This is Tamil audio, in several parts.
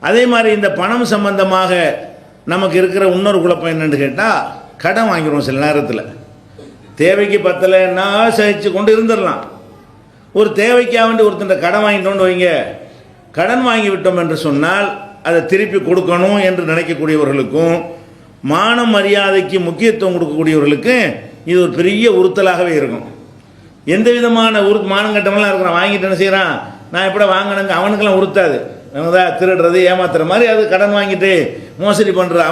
அதே மாதிரி இந்த பணம் சம்பந்தமாக நமக்கு இருக்கிற இன்னொரு குழப்பம் என்னன்னு கேட்டால், கடன் வாங்கிடுவோம் சில நேரத்தில். தேவைக்கு பத்தலைன்னா சகிச்சு கொண்டு இருந்துடலாம். ஒரு தேவைக்காக வேண்டி ஒருத்தன் கடன் வாங்கிட்டோன்னு வைங்க, கடன் வாங்கி விட்டோம் என்று சொன்னால் அதை திருப்பி கொடுக்கணும் என்று நினைக்கக்கூடியவர்களுக்கும் மான மரியாதைக்கு முக்கியத்துவம் கொடுக்கக்கூடியவர்களுக்கு இது ஒரு பெரிய உறுத்தலாகவே இருக்கும். எந்த விதமான மானங்கட்டமெல்லாம் இருக்கிறான், வாங்கிட்டு என்ன செய்கிறான், நான் எப்பட வாங்கினங்க, அவனுக்கெல்லாம் உறுத்தாது. அவங்க தான் திருடுறது ஏமாத்துற மாதிரி அது கடன் வாங்கிட்டு மோசடி பண்ணுறது,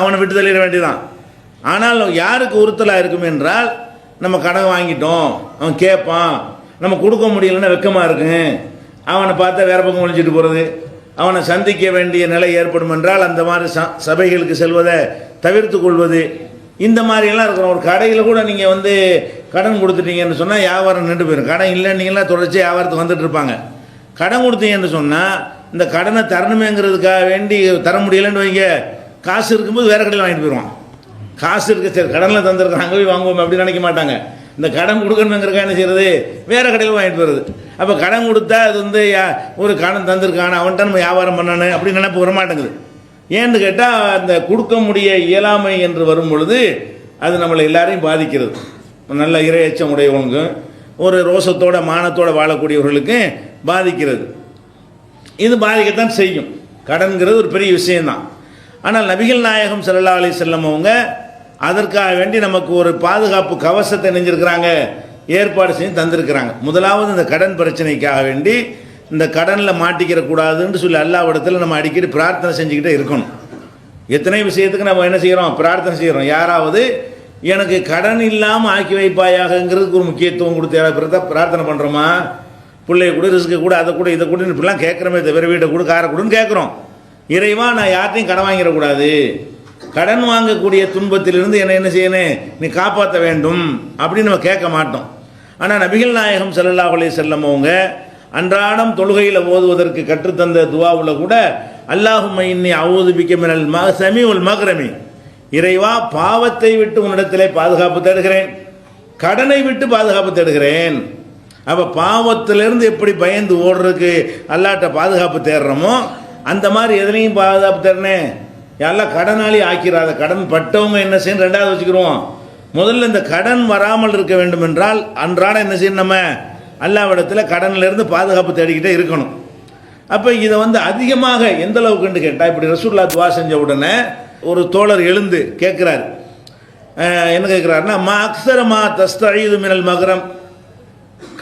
அவனை விட்டு தள்ளிட வேண்டியதான். ஆனால் யாருக்கு உறுத்தலாக இருக்கும் என்றால், நம்ம கடன் வாங்கிட்டோம், அவன் கேட்பான், நம்ம கொடுக்க முடியலன்னா வெக்கமாக இருக்குங்க, அவனை பார்த்தா வேற பக்கம் ஒழிச்சிட்டு போகிறது, அவனை சந்திக்க வேண்டிய நிலை ஏற்படும் என்றால் அந்த மாதிரி சபைகளுக்கு செல்வதை தவிர்த்து கொள்வது, இந்த மாதிரியெல்லாம் இருக்கிறோம். ஒரு கடையில் கூட நீங்கள் வந்து கடன் கொடுத்துட்டீங்கன்னு சொன்னால் வியாபாரம் நின்று போயிடும். கடன் இல்லைன்னீங்களாம் தொடர்ச்சி வியாபாரத்துக்கு வந்துட்டு இருப்பாங்க. கடன் கொடுத்தீங்கன்னு சொன்னால் இந்த கடனை தரணுமேங்கிறதுக்காக வேண்டி தர முடியலைன்னு வைங்க, காசு இருக்கும்போது வேறு கடையில் வாங்கிட்டு போயிடுவான். காசு இருக்க சரி கடனில் தந்துருக்காங்க அங்கே போய் வாங்குவோம் அப்படின்னு நினைக்க மாட்டாங்க. இந்த கடன் கொடுக்கணுங்கிறக்கா என்ன செய்கிறது, வேறு கடையில் வாங்கிட்டு போகிறது. அப்போ கடன் கொடுத்தா அது வந்து ஒரு கடன் தந்திருக்கான அவன்கிட்ட நம்ம வியாபாரம் பண்ணணும் அப்படின்னு நினைப்பு வர மாட்டேங்குது. ஏன்னு கேட்டால் அந்த கொடுக்க முடிய இயலாமை என்று வரும் பொழுது அது நம்மளை எல்லாரையும் பாதிக்கிறது. நல்ல இரையச்சம் உடையவங்க, ஒரு ரோசத்தோட மானத்தோடு வாழக்கூடியவர்களுக்கு பாதிக்கிறது. இது பாதிக்கத்தான் செய்யும். கடன்கிறது ஒரு பெரிய விஷயம்தான். ஆனால் நபிகள் நாயகம் ஸல்லல்லாஹு அலைஹி வஸல்லம் அவங்க அதற்காக வேண்டி நமக்கு ஒரு பாதுகாப்பு கவசத்தை நெஞ்சிருக்கிறாங்க, ஏற்பாடு செஞ்சு தந்திருக்கிறாங்க. முதலாவது இந்த கடன் பிரச்சனைக்காக வேண்டி இந்த கடனில் மாட்டிக்கிற கூடாதுன்னு சொல்லி அல்லாஹ்விடத்தில் நம்ம அடிக்கடி பிரார்த்தனை செஞ்சுக்கிட்டே இருக்கணும். எத்தனை விஷயத்துக்கு நம்ம என்ன செய்கிறோம், பிரார்த்தனை செய்கிறோம். யாராவது எனக்கு கடன் இல்லாமல் ஆக்கி வைப்பாயாகங்கிறதுக்கு ஒரு முக்கியத்துவம் கொடுத்து பிரார்த்தனை பண்ணுறோமா? பிள்ளைய கூட ரிஸ்க்கு கூட அதை கூட இதை கூட இப்படிலாம் கேட்குறோமே தவிர வீட்டை கூட காரை கூடன்னு கேட்குறோம். இறைவா நான் யார்ட்டையும் கடன் வாங்கிடக்கூடாது, கடன் வாங்கக்கூடிய துன்பத்திலிருந்து என்ன செய்யணும், நீ காப்பாற்ற வேண்டும் அப்படின்னு நம்ம கேட்க மாட்டோம். ஆனால் நபிகள் நாயகம் ஸல்லல்லாஹு அலைஹி வஸல்லம் அவங்க அன்றாடம் தொழுகையில் ஓதுவதற்கு கற்றுத்தந்த துவாவில் கூட அல்லாஹும்ம இன்னி அஊது பிக்க மினல் மஹ்சமி வல் மக்ரமி, இறைவா பாவத்தை விட்டு உன்னிடத்திலே பாதுகாப்பு தேடுகிறேன், கடனை விட்டு பாதுகாப்பு தேடுகிறேன். அப்போ பாவத்திலிருந்து எப்படி பயந்து ஓடுறதுக்கு அல்லாட்ட பாதுகாப்பு தேடுறோமோ அந்த மாதிரி எதுலையும் பாதுகாப்பு தேடுனேன். எல்லாம் கடனாளி ஆக்கிறாத, கடன் பட்டவங்க என்ன செய்யணும் ரெண்டாவது வச்சுக்கிறோம். முதல்ல இந்த கடன் வராமல் இருக்க வேண்டும் என்றால் அன்றாடம் என்ன செய்யணும், நம்ம அல்லாஹ்விடத்தில் கடனிலிருந்து பாதுகாப்பு தேடிக்கிட்டே இருக்கணும். அப்போ இதை வந்து அதிகமாக எந்த அளவுக்குன்னு கேட்டால், இப்படி ரசூலுல்லாஹ் துவா செஞ்ச உடனே ஒரு தோழர் எழுந்து கேட்குறாரு. என்ன கேட்குறாருன்னா, மா அக்ஸரமா தஸ்தஈது மினல் மக்ரம்,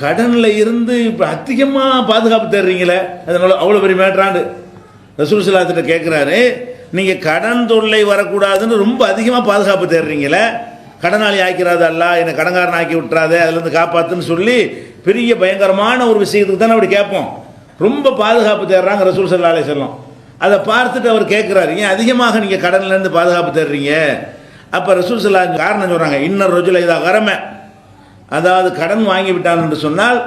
கடனில் இருந்து இப்போ அதிகமாக பாதுகாப்பு தேடுறீங்களே, அதனால அவ்வளோ பெரிய மேட்ராண்டு ரசூல் ஸல்லல்லாஹு அலைஹி வஸல்லம் கேட்குறாரு. நீங்கள் கடன் தொல்லை வரக்கூடாதுன்னு ரொம்ப அதிகமாக பாதுகாப்பு தேடுறீங்களே, கடனாளி ஆக்கிறாது அல்ல, என்னை கடன்காரன் ஆக்கி விட்டுறாதே, அதுலேருந்து காப்பாற்றுன்னு சொல்லி பெரிய பயங்கரமான ஒரு விஷயத்துக்கு தானே அப்படி கேட்போம். ரொம்ப பாதுகாப்பு தேடுறாங்க ரசூல் ஸல்லல்லாஹு அலைஹி வஸல்லம். அதை பார்த்துட்டு அவர் கேட்குறாரு, ஏன் அதிகமாக நீங்கள் கடன்லேருந்து பாதுகாப்பு தேடுறீங்க? அப்போ ரசூல் ஸல்லல்லாஹு அலைஹி வஸல்லம் காரணம் சொல்கிறாங்க, இன்னர் ரஜுல இதா கரம, அதாவது கடன் வாங்கி விட்டான் என்று சொன்னால்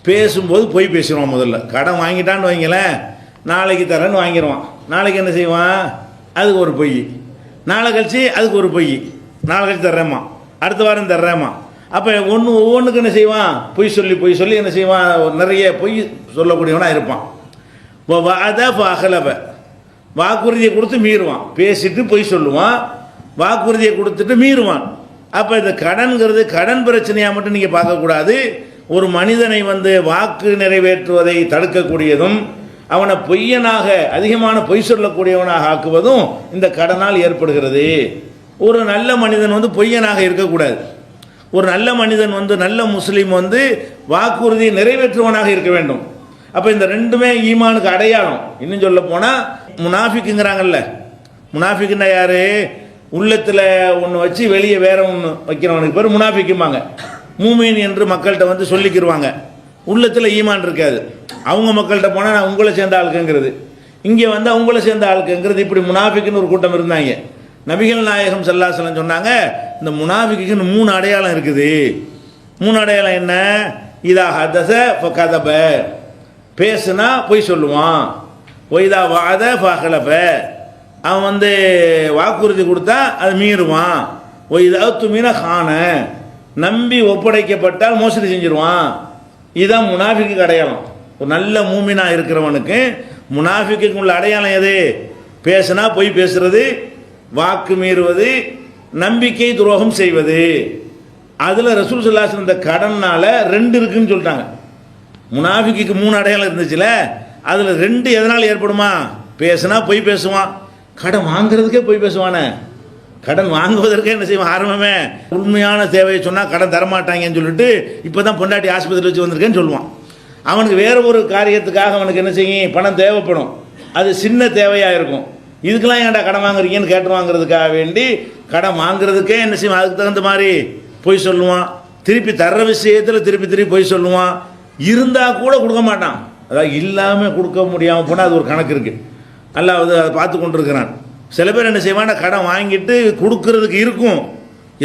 பேசும்போது பொய் பேசிடுவான். முதல்ல கடன் வாங்கிட்டான்னு வைங்களேன், நாளைக்கு தரேன்னு வாங்கிடுவான், நாளைக்கு என்ன செய்வான், அதுக்கு ஒரு பொய், நாளை கழிச்சு அதுக்கு ஒரு பொய், நாளை கழிச்சு தர்றேம்மா, அடுத்த வாரம் தர்றேம்மா. அப்போ ஒவ்வொன்றுக்கு என்ன செய்வான், பொய் சொல்லி என்ன செய்வான், நிறைய பொய் சொல்லக்கூடியவனாக இருப்பான். அகலப, வாக்குறுதியை கொடுத்து மீறுவான், பேசிட்டு பொய் சொல்லுவான், வாக்குறுதியை கொடுத்துட்டு மீறுவான். அப்போ இந்த கடன்கிறது கடன் பிரச்சனையாக மட்டும் நீங்கள் பார்க்கக்கூடாது. ஒரு மனிதனை வந்து வாக்கு நிறைவேற்றுவதை தடுக்கக்கூடியதும் அவனை பொய்யனாக அதிகமான பொய் சொல்லக்கூடியவனாக ஆக்குவதும் இந்த கடனால் ஏற்படுகிறது. ஒரு நல்ல மனிதன் வந்து பொய்யனாக இருக்கக்கூடாது. ஒரு நல்ல மனிதன் வந்து நல்ல முஸ்லீம் வந்து வாக்குறுதியை நிறைவேற்றுவனாக இருக்க வேண்டும். அப்போ இந்த ரெண்டுமே ஈமானுக்கு அடையாளம். இன்னும் சொல்ல போனால் முனாஃபிக்குங்கிறாங்கல்ல, முனாஃபிக்குன்னா யாரு, உள்ளத்தில் ஒன்று வச்சு வெளியே வேற ஒன்று வைக்கிறவனுக்கு பேர் முனாஃபிக்குமாங்க. மூமீன் என்று மக்கள்கிட்ட வந்து சொல்லிக்கிடுவாங்க, உள்ளத்தில் ஈமான் இருக்காது. அவங்க மக்கள்கிட்ட போனால் நான் உங்களை சேர்ந்த ஆளுக்குங்கிறது, இங்கே வந்து அவங்கள சேர்ந்த ஆளுக்குங்கிறது, இப்படி முனாஃபிக்குன்னு ஒரு கூட்டம் இருந்தாங்க. நபிகள் நாயகம் ஸல்லல்லாஹு அலைஹி வஸல்லம் சொன்னாங்க, இந்த முனாஃபிக்குன்னு 3 அடையாளம் இருக்குது. 3 அடையாளம் என்ன, இதா ஹதஸ ஃபகதப, பேசுனா பொய் சொல்லுவான், ஒய்தா வஅத ஃபஅஹலஃப, அவன் வந்து வாக்குறுதி கொடுத்தா அது மீறுவான், ஒய்தா துமின கான, நம்பி ஒப்படைக்கப்பட்டால் மோசடி செஞ்சிருவான். இதுதான் முனாஃபிக்கு அடையாளம். ஒரு நல்ல மூமினா இருக்கிறவனுக்கு முனாஃபிக்கு உள்ள அடையாளம் எது? பேசினா பொய் பேசுறது, வாக்கு மீறுவது, நம்பிக்கை துரோகம் செய்வது. அதில் ரசூல் ஸல்லல்லாஹு அலைஹி வஸல்லம் இந்த கடனால் 2 இருக்குன்னு சொல்லிட்டாங்க. முனாஃபிக்கு 3 அடையாளம் இருந்துச்சுல, அதில் 2 எதனால் ஏற்படுமா? பேசுனா பொய் பேசுவான், கடன் வாங்குறதுக்கே பொய் பேசுவானே. கடன் வாங்குவதற்கே என்ன செய்வான்? ஆரம்பமே உண்மையான தேவையை சொன்னால் கடன் தரமாட்டாங்கன்னு சொல்லிட்டு இப்போ தான் பொண்டாட்டி ஆஸ்பத்திரி வச்சு வந்திருக்கேன்னு சொல்லுவான். அவனுக்கு வேறு ஒரு காரியத்துக்காக அவனுக்கு என்ன செய்யும்? பணம் தேவைப்படும், அது சின்ன தேவையாக இருக்கும். இதுக்கெல்லாம் ஏன்டா கடன் வாங்குறீங்கன்னு கேட்டு வாங்குறதுக்காக வேண்டி கடன் வாங்குறதுக்கே என்ன செய்வான்? அதுக்கு தகுந்த மாதிரி பொய் சொல்லுவான். திருப்பி தர்ற விஷயத்தில் திருப்பி பொய் சொல்லுவான். இருந்தால் கூட கொடுக்க மாட்டான். அதாவது இல்லாமல் கொடுக்க முடியாமல் போனால் அது ஒரு கணக்கு இருக்குது. அல்லாஹ் அதை பார்த்து கொண்டிருக்கிறான். சில பேர் என்ன செய்வான்? கடன் வாங்கிட்டு கொடுக்கறதுக்கு இருக்கும்,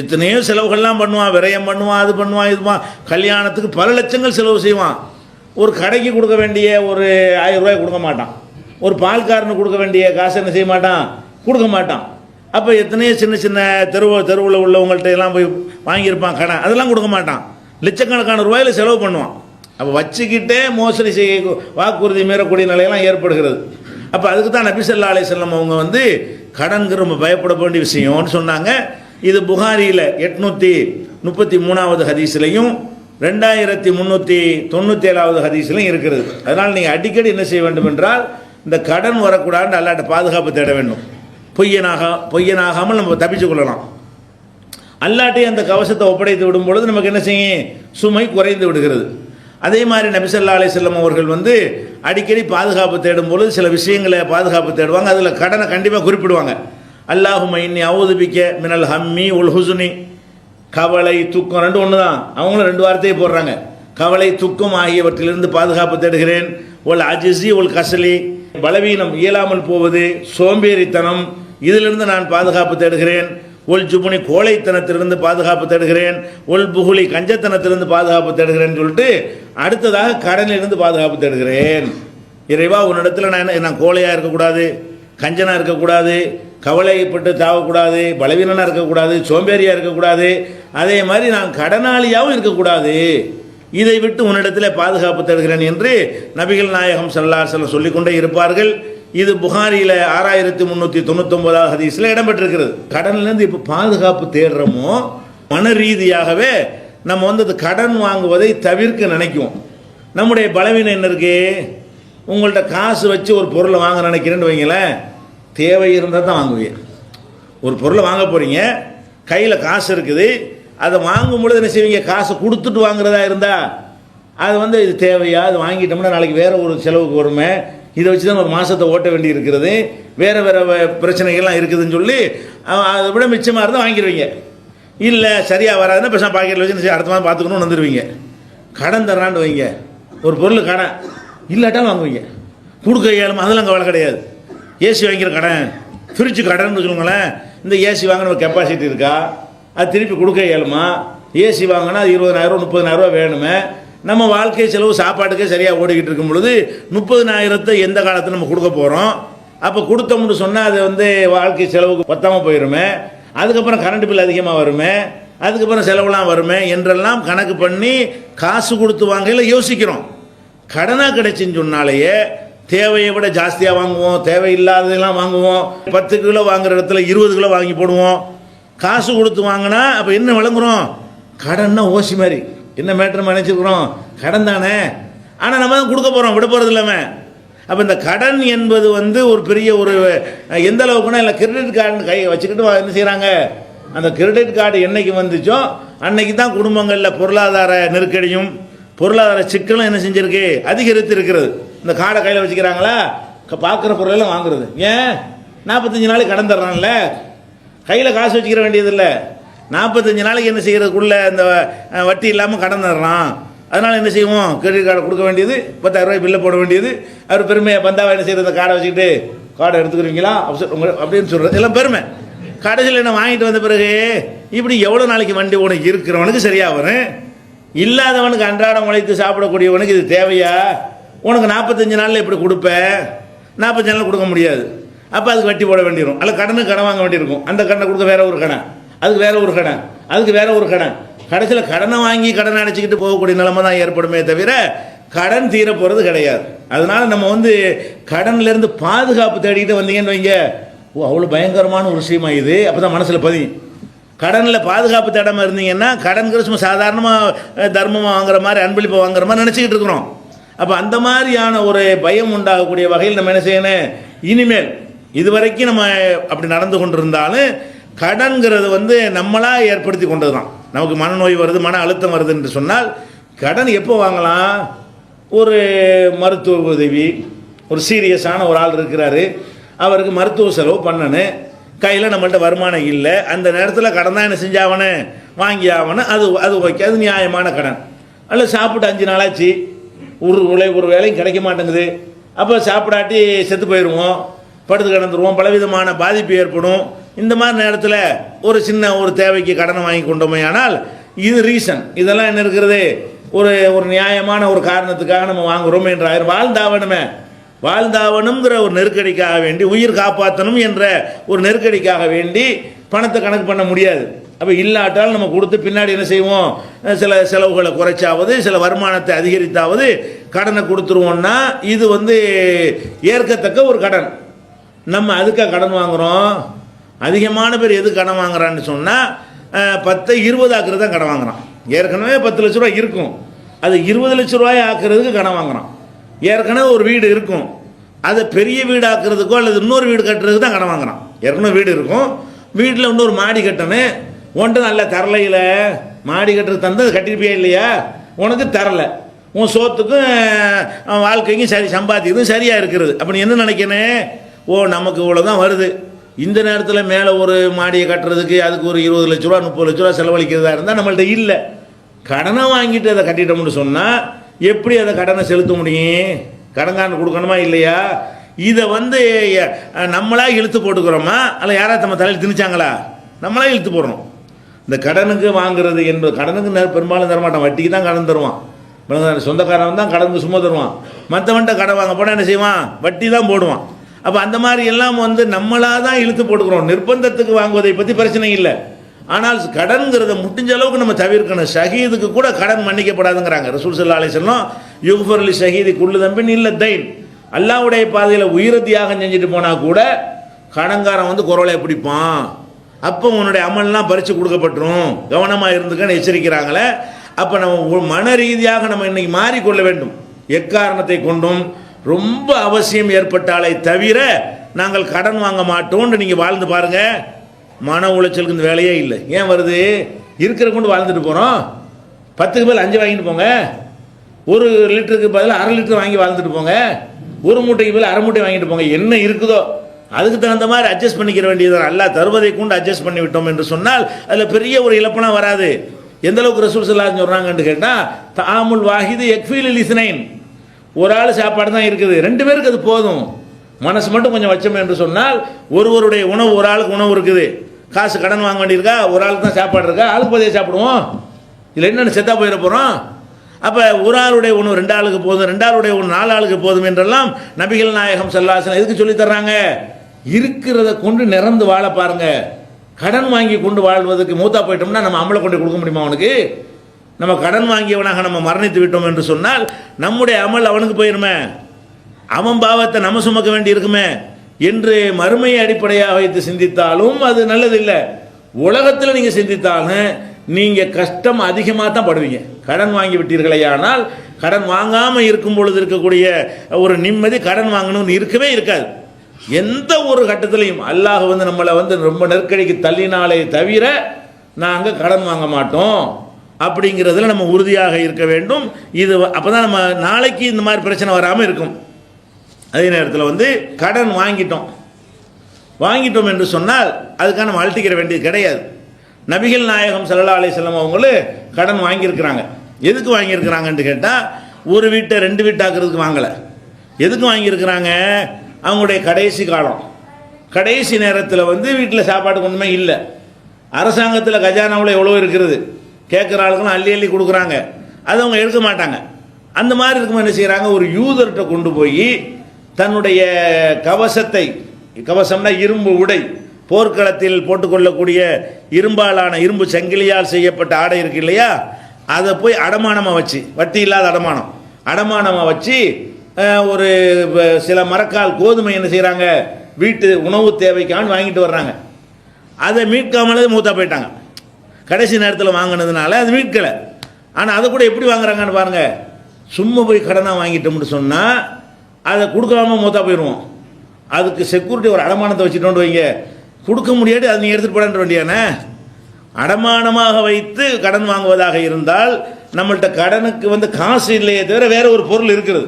எத்தனையோ செலவுகள்லாம் பண்ணுவான், விரயம் பண்ணுவான், அது பண்ணுவான், இதுவான், கல்யாணத்துக்கு பல லட்சங்கள் செலவு செய்வான். ஒரு கடைக்கு கொடுக்க வேண்டிய ஒரு 1000 ரூபாய் கொடுக்க மாட்டான். ஒரு பால்காரனுக்கு கொடுக்க வேண்டிய காசை என்ன செய்ய மாட்டான்? கொடுக்க மாட்டான். அப்போ எத்தனையோ சின்ன தெருவில் உள்ளவங்கள்ட்ட எல்லாம் போய் வாங்கியிருப்பான் கடன், அதெல்லாம் கொடுக்க மாட்டான். லட்சக்கணக்கான ரூபாயில் செலவு பண்ணுவான். அப்போ வச்சுக்கிட்டே மோசடி செய்ய, வாக்குறுதி மீறக்கூடிய நிலையெல்லாம் ஏற்படுகிறது. அப்போ அதுக்கு தான் நபி ஸல்லல்லாஹு அலைஹி வஸல்லம் அவங்க வந்து கடன்கிற ரொம்ப பயப்பட வேண்டிய விஷயம்னு சொன்னாங்க. இது புகாரியில் 833வது ஹதீஸ்லையும் 2397வது ஹதீஸ்லையும் இருக்கிறது. அதனால் நீங்கள் அடிக்கடி என்ன செய்ய வேண்டும் என்றால், இந்த கடன் வரக்கூடாதுன்னு அல்லாஹ்ட்ட பாதுகாப்பு தேட வேண்டும். பொய்யனாகாமல் நம்ம தப்பிச்சு கொள்ளலாம். அல்லாஹ்ட்டே அந்த கவசத்தை ஒப்படைத்து விடும் பொழுது நமக்கு என்ன செய்யும்? சுமை குறைந்து விடுகிறது. அதே மாதிரி நபி ஸல்லல்லாஹு அலைஹி வஸல்லம் அவர்கள் வந்து அடிக்கடி பாதுகாப்பு தேடும் பொழுது சில விஷயங்களை பாதுகாப்பு தேடுவாங்க. அதில் கடனை கண்டிப்பாக குறிப்பிடுவாங்க. அல்லாஹும்ம இன்னி அஊது பிக்க மினல் ஹம்மி உல் ஹுஸ்னி, கவலை துக்கம் 2 ஒன்று தான், அவங்களும் 2 வார்த்தையை போடுறாங்க. கவலை துக்கம் ஆகியவற்றிலிருந்து பாதுகாப்பு தேடுகிறேன். ஒல் அஜிஸி ஒல் கசலி, பலவீனம் இயலாமல் போவது, சோம்பேறித்தனம், இதிலிருந்து நான் பாதுகாப்பு தேடுகிறேன். ஒல் ஜுபுனி, கோழைத்தனத்திலிருந்து பாதுகாப்பு தேடுகிறேன். ஒல் புகுலி, கஞ்சத்தனத்திலிருந்து பாதுகாப்பு தேடுகிறேன்னு சொல்லிட்டு அடுத்ததாக கடனிலிருந்து பாதுகாப்பு தேடுகிறேன். இறைவா, உன்னிடத்தில் நான் கோழையாக இருக்கக்கூடாது, கஞ்சனாக இருக்கக்கூடாது, கவலைப்பட்டு தாவக்கூடாது, பலவீனனாக இருக்கக்கூடாது, சோம்பேறியாக இருக்கக்கூடாது, அதே மாதிரி நான் கடனாளியாகவும் இருக்கக்கூடாது. இதை விட்டு உன்னிடத்தில் பாதுகாப்பு தேடுகிறேன் என்று நபிகள் நாயகம் ஸல்லல்லாஹு அலைஹி வஸல்லம் சொல்லிக்கொண்டே இருப்பார்கள். இது புகாரியில் 6399வது ஹதீஸில் இடம்பெற்றிருக்கிறது. கடன்லேருந்து இப்போ பாதுகாப்பு தேடுறோமோ, மன ரீதியாகவே நம்ம வந்து அது கடன் வாங்குவதை தவிர்க்க நினைக்குவோம். நம்முடைய பலவீனம் என்ன இருக்கு? உங்கள்கிட்ட காசு வச்சு ஒரு பொருளை வாங்க நினைக்கிறேன்னு வைங்களேன், தேவை இருந்தால் தான் வாங்குவீங்க. ஒரு பொருளை வாங்க போகிறீங்க, கையில் காசு இருக்குது, அதை வாங்கும் பொழுது என்ன செய்வீங்க? காசை கொடுத்துட்டு வாங்குறதா இருந்தால் அது வந்து இது தேவையா, அது வாங்கிட்டோம்னா நாளைக்கு வேறு ஒரு செலவுக்கு வருமே, இதை வச்சு தான் ஒரு மாதத்தை ஓட்ட வேண்டி இருக்கிறது, வேறு பிரச்சனைகள்லாம் இருக்குதுன்னு சொல்லி அதை விட மிச்சமாக இருந்தால் வாங்கிடுவீங்க. இல்லை சரியாக வராதுன்னா பேசாம பாக்கெட்டில் வச்சு அடுத்த மாதம் பார்த்துக்கணும்னு வந்துடுவீங்க. கடன் தர்றான்னு வைங்க, ஒரு பொருள் கடன் இல்லாட்டா வாங்குவீங்க. கொடுக்க இயலுமா? அதெல்லாம் கவலை கிடையாது. ஏசி வாங்கிற கடன், ஃப்ரிட்ஜு கடன் சொல்லுங்களேன். இந்த ஏசி வாங்கின ஒரு கெப்பாசிட்டி இருக்கா? அது திருப்பி கொடுக்க இயலுமா? ஏசி வாங்கினா அது 20,000 30,000 வேணுமே. நம்ம வாழ்க்கை செலவு சாப்பாட்டுக்கே சரியாக ஓடிக்கிட்டு இருக்கும் பொழுது 30,000 எந்த காலத்தில் நம்ம கொடுக்க போகிறோம்? அப்போ கொடுத்தோம்னு சொன்னால் அது வந்து வாழ்க்கை செலவுக்கு பத்தாமல் போயிடுமே, அதுக்கப்புறம் கரண்ட் பில் அதிகமாக வருமே, அதுக்கப்புறம் செலவுலாம் வருமே என்றெல்லாம் கணக்கு பண்ணி காசு கொடுத்து வாங்கல யோசிக்கிறோம். கடனாக கிடைச்சின்னு சொன்னாலேயே தேவையை விட ஜாஸ்தியாக வாங்குவோம், தேவையில்லாததெல்லாம் வாங்குவோம். 10 கிலோ வாங்குற இடத்துல 20 கிலோ வாங்கி போடுவோம். காசு கொடுத்து வாங்கினா அப்போ என்ன விளங்குறோம்? கடன்னா ஓசி மாதிரி. என்ன மேட்டர் நினைச்சிருக்கிறோம்? கடன் தானே. ஆனால் நம்ம தான் கொடுக்க போகிறோம், விட போகிறது இல்லாமல். அப்போ இந்த கடன் என்பது வந்து ஒரு பெரிய ஒரு எந்த அளவுக்குன்னா இல்லை, கிரெடிட் கார்டு கை வச்சுக்கிட்டு என்ன செய்கிறாங்க? அந்த கிரெடிட் கார்டு என்னைக்கு வந்துச்சோ அன்னைக்கு தான் குடும்பங்களில் பொருளாதார நெருக்கடியும் பொருளாதார சிக்கலும் என்ன செஞ்சிருக்கு? அதிகரித்து இருக்கிறது. இந்த கார்டை கையில் வச்சுக்கிறாங்களா, பார்க்குற பொருளெல்லாம் வாங்குறது. ஏன்? 45 நாளைக்கு கடன் தர்றான்ல, கையில் காசு வச்சுக்கிற வேண்டியதில்லை. 45 நாளைக்கு என்ன செய்கிறதுக்குள்ள இந்த வட்டி இல்லாமல் கடன் தர்றான். அதனால் என்ன செய்வோம்? கிரெடிட் கார்டை கொடுக்க வேண்டியது, 10,000 ரூபாய் பில்லை போட வேண்டியது. அவர் பெருமையை பந்தாவை என்ன செய்கிறது? கார்டை வச்சுக்கிட்டு கார்டை எடுத்துக்கிறீங்களா அப்படின்னு சொல்கிறது எல்லாம் பெருமை. கடைசியில் என்ன வாங்கிட்டு வந்த பிறகு இப்படி எவ்வளோ நாளைக்கு வண்டி உனக்கு இருக்கிறவனுக்கு சரியாக வரும், இல்லாதவனுக்கு அன்றாடம் உழைத்து சாப்பிடக்கூடியவனுக்கு இது தேவையா? உனக்கு 45 நாளில் எப்படி கொடுப்பேன்? 45 நாளில் கொடுக்க முடியாது. அப்போ அதுக்கு வட்டி போட வேண்டியிருக்கும். அல்ல கடனுக்கு கடன் வாங்க வேண்டியிருக்கும். அந்த கடனை கொடுக்க வேற ஒரு கடன், அதுக்கு வேற ஒரு கடன், அதுக்கு வேற ஒரு கடன். கடைசியில் கடனை வாங்கி கடனை அடைச்சிக்கிட்டு போகக்கூடிய நிலைமை தான் ஏற்படுமே தவிர கடன் தீர போகிறது கிடையாது. அதனால நம்ம வந்து கடன்லேருந்து பாதுகாப்பு தேடிக்கிட்டு வந்தீங்கன்னு வைங்க, ஓ அவ்வளோ பயங்கரமான ஒரு விஷயமா இது, அப்போ தான் மனசில் பதியும். கடனில் பாதுகாப்பு தேடாமல் இருந்தீங்கன்னா கடன்கிற சும்மா சாதாரணமாக தர்மமாக வாங்குற மாதிரி அன்பளிப்பை வாங்குற மாதிரி நினச்சிக்கிட்டு இருக்கிறோம். அப்போ அந்த மாதிரியான ஒரு பயம் உண்டாகக்கூடிய வகையில் நம்ம என்ன செய்யணும், இனிமேல் இதுவரைக்கும் நம்ம அப்படி நடந்து கொண்டு இருந்தாலும் கடன்கிறது வந்து நம்மளாக ஏற்படுத்தி கொண்டது தான். நமக்கு மனநோய் வருது, மன அழுத்தம் வருது என்று சொன்னால் கடன் எப்போ வாங்கலாம்? ஒரு மருத்துவ உதவி, ஒரு சீரியஸான ஒரு ஆள் இருக்கிறாரு, அவருக்கு மருத்துவ செலவு பண்ணணும், கையில் நம்மள்ட்ட வருமானம் இல்லை, அந்த நேரத்தில் கடன் தான் என்ன செஞ்சாவனு வாங்கி ஆகணும், அது ஓகே, அது நியாயமான கடன். அல்ல சாப்பிட்டு 5 நாளாச்சு, ஒரு வேலையும் கிடைக்க மாட்டேங்குது, அப்போ சாப்பிடாட்டி செத்து போயிடுவோம், படுத்து கிடந்துருவோம், பலவிதமான பாதிப்பு ஏற்படும். இந்த மாதிரி நேரத்தில் ஒரு சின்ன ஒரு தேவைக்கு கடனை வாங்கி கொண்டோமே ஆனால் இது ரீசன், இதெல்லாம் என்ன இருக்கிறது, ஒரு நியாயமான ஒரு காரணத்துக்காக நம்ம வாங்குகிறோம் என்ற வாழ்ந்தாவணுங்கிற ஒரு நெருக்கடிக்காக வேண்டி, உயிர் காப்பாற்றணும் என்ற ஒரு நெருக்கடிக்காக வேண்டி பணத்தை கணக்கு பண்ண முடியாது. அப்போ இல்லாட்டால் நம்ம கொடுத்து பின்னாடி என்ன செய்வோம், சில செலவுகளை குறைச்சாவது சில வருமானத்தை அதிகரித்தாவது கடனை கொடுத்துருவோம்னா இது வந்து ஏற்கத்தக்க ஒரு கடன். நம்ம அதுக்காக கடன் வாங்குகிறோம். அதிகமான பேர் எது கடன் வாங்குறான்னு சொன்னால் 10 20 ஆக்குறது தான் கடன் வாங்குறான். ஏற்கனவே 10 லட்ச ரூபா இருக்கும், அது 20 லட்ச ரூபாய் ஆக்குறதுக்கு கடன் வாங்குறான். ஏற்கனவே ஒரு வீடு இருக்கும், அதை பெரிய வீடு ஆக்குறதுக்கோ அல்லது இன்னொரு வீடு கட்டுறதுக்கு தான் கடன் வாங்குறான். ஏற்கனவே வீடு இருக்கும், வீட்டில் இன்னொரு மாடி கட்டணும், உன்ட்டு நல்ல தரலையில் மாடி கட்டுறது தந்து கட்டிருப்பியா இல்லையா, உனக்கு தரல, உன் சோத்துக்கும் வாழ்க்கைக்கும் சரி சம்பாத்தியதும் சரியாக இருக்கிறது. அப்போ நீ என்ன நினைக்கணும், ஓ நமக்கு இவ்வளோ தான் வருது, இந்த நேரத்தில் மேலே ஒரு மாடியை கட்டுறதுக்கு அதுக்கு ஒரு 20 லட்ச ரூபா 30 லட்ச ரூபா செலவழிக்கிறதா இருந்தால் நம்மள்ட்ட இல்லை. கடனை வாங்கிட்டு அதை கட்டிட்டோம்னு சொன்னால் எப்படி அதை கடனை செலுத்த முடியும்? கடன்காரன் கொடுக்கணுமா இல்லையா? இதை வந்து நம்மளா இழுத்து போட்டுக்கிறோமா அல்ல யாராவது நம்ம தலையில் திணிச்சாங்களா? நம்மளா இழுத்து போடுறோம். இந்த கடனுக்கு வாங்குறது என்பது, கடனுக்கு பெரும்பாலும் தரமாட்டான், வட்டிக்கு தான் கடன் தருவான். சொந்தக்காரன் தான் கடனுக்கு சும்மா தருவான், மற்றவன்ட்ட கடன் வாங்க போனால் என்ன செய்வான், வட்டி தான் போடுவான். அப்போ அந்த மாதிரி எல்லாம் வந்து நம்மளாக தான் இழுத்து போட்டுக்கிறோம். நிர்பந்தத்துக்கு வாங்குவதை பற்றி பிரச்சனை இல்லை, ஆனால் கடன்கிறத முடிஞ்ச அளவுக்கு நம்ம தவிர்க்கணும். ஷஹீதுக்கு கூட கடன் மன்னிக்கப்படாதுங்கிறாங்க ரசூல் ஸல்லல்லாஹு அலைஹி வஸல்லம். யுக்ஃபர் லி ஷஹீதி குல்லு தம்பின் இல்ல தைன். அல்லாஹ்வுடைய பாதையில் உயிரை தியாகம் செஞ்சுட்டு போனால் கூட கடன்காரன் வந்து குரலை பிடிப்பான், அப்போ உன்னுடைய அமல்லாம் பறித்து கொடுக்கப்பட்டுரும், கவனமாக இருந்துக்கன்னு எச்சரிக்கிறாங்களே. அப்போ நம்ம மன ரீதியாக நம்ம இன்னைக்கு மாறிக்கொள்ள வேண்டும். எக்காரணத்தை கொண்டும் ரொம்ப அவசியம் ஏற்பட்டாலே தவிர நாங்கள் கடன் வாங்க மாட்டோம்னு நீங்கள் வாழ்ந்து பாருங்கள். மன உளைச்சலுக்கு இந்த வேலையே இல்லை. ஏன் வருது? இருக்கிற கொண்டு வாழ்ந்துட்டு போகிறோம். 10க்கு பதில் 5 வாங்கிட்டு போங்க, 1 லிட்டருக்கு பதில் 1/2 லிட்டர் வாங்கி வாழ்ந்துட்டு போங்க, 1 மூட்டைக்கு பதில் 1/2 மூட்டை வாங்கிட்டு போங்க. என்ன இருக்குதோ அதுக்கு தகுந்த மாதிரி அட்ஜஸ்ட் பண்ணிக்கிற வேண்டியது. அல்லாஹ் தருவதை கொண்டு அட்ஜஸ்ட் பண்ணி விட்டோம் என்று சொன்னால் அதில் பெரிய ஒரு இழப்பெல்லாம் வராது. எந்த அளவுக்கு ரசூல் ஸல்லல்லாஹு அலைஹி வஸல்லம் சொல்கிறாங்கன்னு கேட்டால், தஆமுல் வாஹிது யக்ஃபீல் லிஸ்னைன். ஒரு ஆள் சாப்பாடு தான் இருக்குது, 2 பேருக்கு அது போதும். மனசு மட்டும் கொஞ்சம் வச்சோம் என்று சொன்னால் ஒருவருடைய உணவு, ஒரு ஆளுக்கு உணவு இருக்குது, காசு கடன் வாங்க வேண்டியிருக்கா, ஒரு ஆளுக்கு தான் சாப்பாடு இருக்கா, ஆளுக்கு போதே சாப்பிடுவோம், இதில் என்னென்ன செத்தா போயிட போகிறோம். அப்போ ஒரு ஆளுடைய உணவு 2 ஆளுக்கு போதும், 2 ஆளுடைய உணவு 4 ஆளுக்கு போதும் என்றெல்லாம் நபிகள் நாயகம் ஸல்லல்லாஹு அலைஹி வஸல்லம் எதுக்கு சொல்லி தர்றாங்க? இருக்கிறத கொண்டு நிறந்து வாழ பாருங்க. கடன் வாங்கி கொண்டு வாழ்வதற்கு மூத்தா போயிட்டோம்னா நம்ம அமலை கொண்டு கொடுக்க முடியுமா அவனுக்கு? நம்ம கடன் வாங்கியவனாக நம்ம மரணித்து விட்டோம் என்று சொன்னால் நம்முடைய அமல் அவனுக்கு போயிருமே, அவன் பாவத்தை நம்ம சுமக்க வேண்டி இருக்குமே என்று மறுமையை அடிப்படையாக வைத்து சிந்தித்தாலும் அது நல்லதில்லை. உலகத்தில் நீங்கள் சிந்தித்தாலும் நீங்கள் கஷ்டம் அதிகமாக தான் படுவீங்க. கடன் வாங்கி விட்டீர்களே, ஆனால் கடன் வாங்காமல் இருக்கும் பொழுது இருக்கக்கூடிய ஒரு நிம்மதி கடன் வாங்கணும்னு இருக்கவே இருக்காது. எந்த ஒரு கட்டத்திலையும் அல்லாஹ் வந்து நம்மளை வந்து ரொம்ப நெருக்கடிக்கு தள்ளினாலே தவிர நாங்கள் கடன் வாங்க மாட்டோம் அப்படிங்கிறதுல நம்ம உறுதியாக இருக்க வேண்டும். இது அப்போ தான் நம்ம நாளைக்கு இந்த மாதிரி பிரச்சனை வராமல் இருக்கும். அதே நேரத்தில் வந்து கடன் வாங்கிட்டோம் என்று சொன்னால் அதுக்காக நம்ம அழட்டிக்கிற வேண்டியது கிடையாது. நபிகள் நாயகம் ஸல்லல்லாஹு அலைஹி வஸல்லம் அவங்களும் கடன் வாங்கியிருக்கிறாங்க. எதுக்கு வாங்கியிருக்கிறாங்கன்னு கேட்டால், ஒரு வீட்டை 2 வீட்டாக்குறதுக்கு வாங்கலை. எதுக்கு வாங்கியிருக்கிறாங்க? அவங்களுடைய கடைசி காலம், கடைசி நேரத்தில் வந்து வீட்டில் சாப்பாடு ஒன்றுமே இல்லை, அரசாங்கத்தில் கஜானாவில் எவ்வளோ இருக்கிறது, கேட்குற ஆளுக்கெல்லாம் அள்ளி அள்ளி கொடுக்குறாங்க, அது அவங்க எடுக்க மாட்டாங்க. அந்த மாதிரி இருக்கும்போது என்ன செய்கிறாங்க, ஒரு யூதர்கிட்ட கொண்டு போய் தன்னுடைய கவசம்னா இரும்பு உடை, போர்க்களத்தில் போட்டுக்கொள்ளக்கூடிய இரும்பாலான இரும்பு சங்கிலியால் செய்யப்பட்ட ஆடை இருக்கு இல்லையா, அதை போய் அடமானமாக வச்சு, வட்டி இல்லாத அடமானம், அடமானமாக வச்சு ஒரு சில மரக்கால் கோதுமை என்ன செய்கிறாங்க, வீட்டு உணவு தேவைக்கான்னு வாங்கிட்டு வர்றாங்க. அதை மீட்காமலே மூத்தா போயிட்டாங்க. கடைசி நேரத்தில் வாங்கினதுனால அது மீட்கலை. ஆனால் அதை கூட எப்படி வாங்குறாங்கன்னு பாருங்கள். சும்மா போய் கடனாக வாங்கிட்டோம்னு சொன்னால் அதை கொடுக்காம மூத்தா போயிடுவோம். அதுக்கு செக்யூரிட்டி ஒரு அடமானத்தை வச்சுட்டோன்னு வைங்க, கொடுக்க முடியாது, அதை நீங்கள் எடுத்துகிட்டு போட வேண்டியானே. அடமானமாக வைத்து கடன் வாங்குவதாக இருந்தால் நம்மள்கிட்ட கடனுக்கு காசு இல்லையே தவிர வேறு ஒரு பொருள் இருக்கிறது.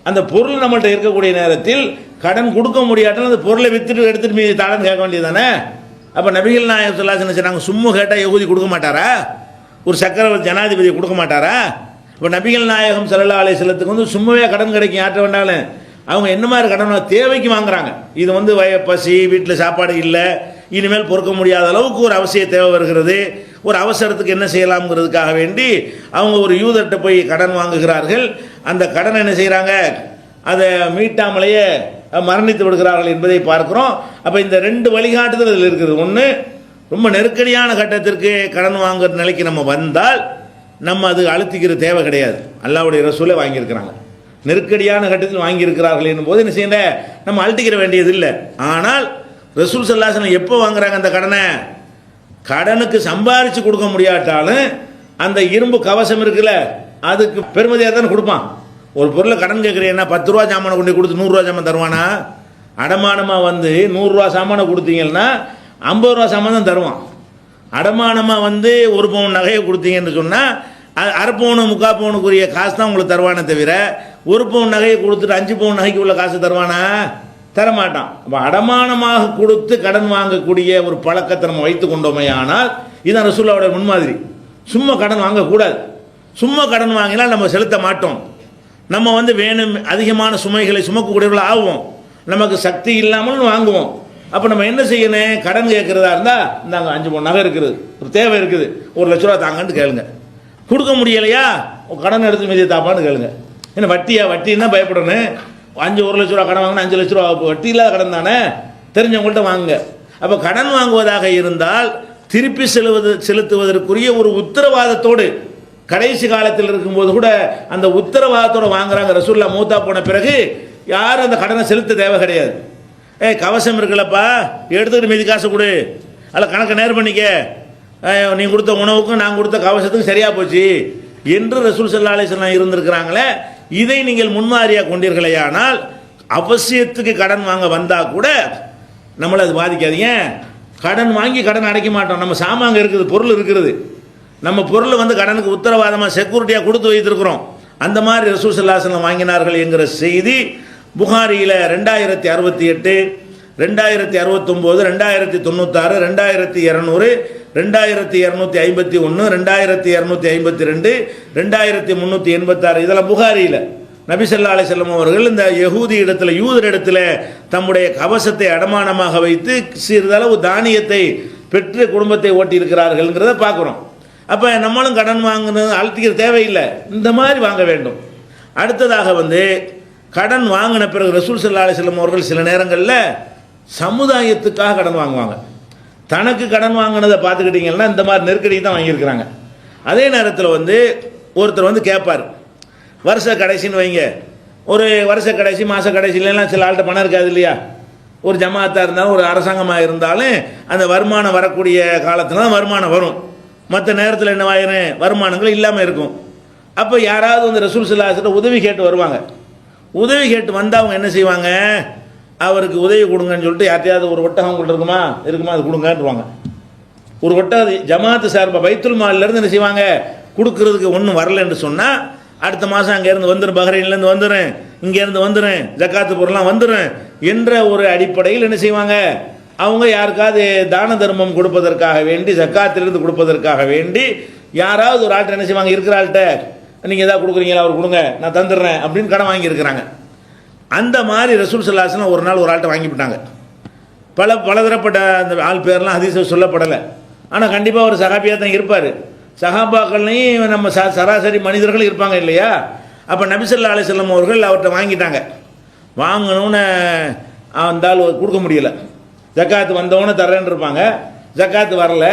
அந்த பொருள் நம்மள்கிட்ட இருக்கக்கூடிய நேரத்தில் கடன் கொடுக்க முடியாட்டாலும் அந்த பொருளை விற்றுட்டு எடுத்துகிட்டு மீதி தாளன்னு கேட்க வேண்டியது தானே. அப்போ நபிகள் நாயகம் ஸல்லல்லாஹு அலைஹி வஸல்லம் சும்மா கேட்டால் யகூதி கொடுக்க மாட்டாரா? ஒரு சக்கரவர்த்தி ஜனாதிபதி கொடுக்க மாட்டாரா? இப்போ நபிகள் நாயகம் ஸல்லல்லாஹு அலைஹி வஸல்லத்துக்கு சும்மாவே கடன் கிடைக்கும் யார்ட்ட வேண்டாலும். அவங்க என்ன மாதிரி கடன் தேவைக்கு வாங்குறாங்க. இது பசி, வீட்டில் சாப்பாடு இல்லை, இனிமேல் பொறுக்க முடியாத அளவுக்கு ஒரு அவசிய தேவை வருகிறது, ஒரு அவசரத்துக்கு என்ன செய்யலாம்ங்கிறதுக்காக வேண்டி அவங்க ஒரு யூதர்கிட்ட போய் கடன் வாங்குகிறார்கள். அந்த கடனை என்ன செய்கிறாங்க, அதை மீட்டாமலேயே மரணித்து விடுகிறார்கள் என்பதை பார்க்கிறோம். அப்போ இந்த ரெண்டு வழிகாட்டுதல் இதில் இருக்குது. ஒன்று, ரொம்ப நெருக்கடியான கட்டத்திற்கு கடன் வாங்குற நிலைக்கு நம்ம வந்தால் நம்ம அது அழுத்திக்கிற தேவை கிடையாது. அல்லாஹ்வுடைய ரசூலே வாங்கியிருக்கிறாங்க, நெருக்கடியான கட்டத்தில் வாங்கியிருக்கிறார்கள் என்னும்போது என்ன செய்யல, நம்ம அழுத்திக்கிற வேண்டியது இல்லை. ஆனால் ரசூல் ஸல்லல்லாஹு அலைஹி வஸல்லம் எப்போ வாங்குறாங்க அந்த கடனை, கடனுக்கு சம்பாரித்து கொடுக்க முடியாட்டாலும் அந்த இரும்பு கவசம் இருக்குல்ல, அதுக்கு பெருமதியாக தானே கொடுப்பான். ஒரு பொருளை கடன் கேட்குறீங்கன்னா 10 ரூபா சாமானை கொண்டு கொடுத்து 100 ரூபா சாமான் தருவானா? அடமானமாக 100 ரூபா சாமானை கொடுத்தீங்கன்னா 50 ரூபா சாமான் தான் தருவான். அடமானமாக 1 பவுன் நகையை கொடுத்தீங்கன்னு சொன்னால் அரை பவுனு 3/4 பவுனுக்குரிய காசு தான் உங்களுக்கு தருவானே தவிர 1 பவுன் நகையை கொடுத்துட்டு 5 பவுன் நகைக்கு உள்ள காசு தருவானா? தரமாட்டான். அப்போ அடமானமாக கொடுத்து கடன் வாங்கக்கூடிய ஒரு பழக்கத்தை நம்ம வைத்து கொண்டோமே, ஆனால் இதுதான் ரசூலுல்லாஹ்வுடைய முன்மாதிரி. சும்மா கடன் வாங்கக்கூடாது. சும்மா கடன் வாங்கினால் நம்ம செலுத்த மாட்டோம். நம்ம வேணும் அதிகமான சுமைகளை சுமக்கக்கூடியவர்கள் ஆகுவோம். நமக்கு சக்தி இல்லாமல் வாங்குவோம். அப்போ நம்ம என்ன செய்யணும், கடன் கேட்குறதா இருந்தால் இந்தாங்க 5 பவுன் நகை இருக்குது, ஒரு தேவை இருக்குது, 1 லட்ச ரூபா தாங்கன்னு கேளுங்க. கொடுக்க முடியலையா, கடன் எடுத்து மீதியை தாப்பான்னு கேளுங்க. ஏன்னா வட்டின்னா பயப்படணும். 1 லட்ச ரூபா கடன் வாங்கினா 5 லட்ச ரூபா வட்டி இல்லாத கடன் தானே, தெரிஞ்சவங்கள்ட்ட வாங்குங்க. அப்போ கடன் வாங்குவதாக இருந்தால் திருப்பி செலுத்துவதற்குரிய ஒரு உத்தரவாதத்தோடு, கடைசி காலத்தில் இருக்கும்போது கூட அந்த உத்தரவாதத்தோடு வாங்குறாங்க. ரசூலுல்லாஹ் மூத்தா போன பிறகு யாரும் அந்த கடனை செலுத்த தேவை கிடையாது. கவசம் இருக்குல்லப்பா, எடுத்துக்கிட்டு மீதி காசு கொடு, அதில் கணக்கை நேர் பண்ணிக்க, நீ கொடுத்த உணவுக்கும் நான் கொடுத்த கவசத்துக்கும் சரியாக போச்சு என்று ரசூல் ஸல்லல்லாஹு அலைஹி வஸல்லம் இருந்திருக்கிறாங்களே. இதை நீங்கள் முன்மாதிரியாக கொண்டீர்களேயானால் அவசியத்துக்கு கடன் வாங்க வந்தால் கூட நம்மளை அது பாதிக்காதீங்க. கடன் வாங்கி கடன் அடைக்க மாட்டோம். நம்ம சாமாங்க இருக்குது, பொருள் இருக்கிறது, நம்ம பொருள் கடனுக்கு உத்தரவாதமாக செக்யூரிட்டியாக கொடுத்து வைத்திருக்கிறோம். அந்த மாதிரி ரசூல் ஸல்லல்லாஹு அலைஹி வஸல்லம் வாங்கினார்கள் என்கிற செய்தி புகாரியில் 2068, 2069, 2096, 2200, 2251, 2252, 2386 இதெல்லாம் புகாரியில் நபி ஸல்லல்லாஹு அலைஹி வஸல்லம் அவர்கள் இந்த யகூதி இடத்துல, யூதர் இடத்துல தம்முடைய கவசத்தை அடமானமாக வைத்து சிறிதளவு தானியத்தை பெற்று குடும்பத்தை ஓட்டி இருக்கிறார்கள்ங்கிறத பார்க்குறோம். அப்போ நம்மளும் கடன் வாங்கினது அழுத்திக்கிற தேவையில்லை, இந்த மாதிரி வாங்க வேண்டும். அடுத்ததாக கடன் வாங்கின பிறகு ரசூல் ஸல்லல்லாஹு அலைஹி வஸல்லம் அவர்கள் சில நேரங்களில் சமுதாயத்துக்காக கடன் வாங்குவாங்க. தனக்கு கடன் வாங்கினதை பார்த்துக்கிட்டிங்கன்னா இந்த மாதிரி நெருக்கடி தான் வாங்கியிருக்கிறாங்க. அதே நேரத்தில் ஒருத்தர் கேட்பார், வருஷ கடைசின்னு வைங்க, ஒரு வருஷ கடைசி மாத கடைசியிலலாம் சில ஆள்கிட்ட பணம் இருக்காது இல்லையா, ஒரு ஜமாத்தாக இருந்தாலும் ஒரு அரசாங்கமாக இருந்தாலும் அந்த வருமானம் வரக்கூடிய காலத்தில் தான் வருமானம் வரும், மற்ற நேரத்தில் என்னவாயிரும், வருமானங்கள் இல்லாமல் இருக்கும். அப்போ யாராவது ரசூல் ஸல்லல்லாஹு அலைஹி வஸல்லம் உதவி கேட்டு வருவாங்க. உதவி கேட்டு வந்தால் அவங்க என்ன செய்வாங்க, அவருக்கு உதவி கொடுங்கன்னு சொல்லிட்டு யார்ட்டையாவது ஒரு ஒட்டகம் இருக்குமா அது கொடுங்கன்றுவாங்க. ஒரு ஒட்டகம் ஜமாத்து சார்பாக பைத்துல் மாலிலேருந்து என்ன செய்வாங்க, கொடுக்கறதுக்கு ஒன்றும் வரலன்னு சொன்னால் அடுத்த மாதம் அங்கேருந்து வந்துடும், பஹ்ரைன்லேருந்து வந்துடும், இங்கேருந்து வந்துடும், ஜக்காத்து பொருள்லாம் வந்துடும் என்ற ஒரு அடிப்படையில் என்ன செய்வாங்க, அவங்க யாருக்காவது தான தர்மம் கொடுப்பதற்காக வேண்டி, ஜக்காத்திலிருந்து கொடுப்பதற்காக வேண்டி யாராவது ஒரு ஆள்கிட்ட என்ன செய்வாங்க, இருக்கிற ஆள்கிட்ட நீங்கள் எதாவது கொடுக்குறீங்களா, அவர் கொடுங்க நான் தந்துடுறேன் அப்படின்னு கடன் வாங்கியிருக்கிறாங்க. அந்த மாதிரி ரசூல் ஸல்லல்லாஹு அலைஹி வஸல்லம் ஒரு நாள் ஒரு ஆள்கிட்ட வாங்கிவிட்டாங்க. பலதரப்பட்ட அந்த ஆள் பேர்லாம் ஹதீஸில் சொல்லப்படலை, ஆனால் கண்டிப்பாக ஒரு சஹாபியாக தான் இருப்பார். சஹாபாக்கள்லையும் நம்ம சராசரி மனிதர்கள் இருப்பாங்க இல்லையா. அப்போ நபி ஸல்லல்லாஹு அலைஹி வஸல்லம் அவர்கள் அவர்கிட்ட வாங்கிட்டாங்க. வாங்கணுன்னு அந்த ஆள் கொடுக்க முடியலை, ஜக்காத்து வந்தவொன்னே தர்றேன்னு இருப்பாங்க, ஜக்காத்து வரல,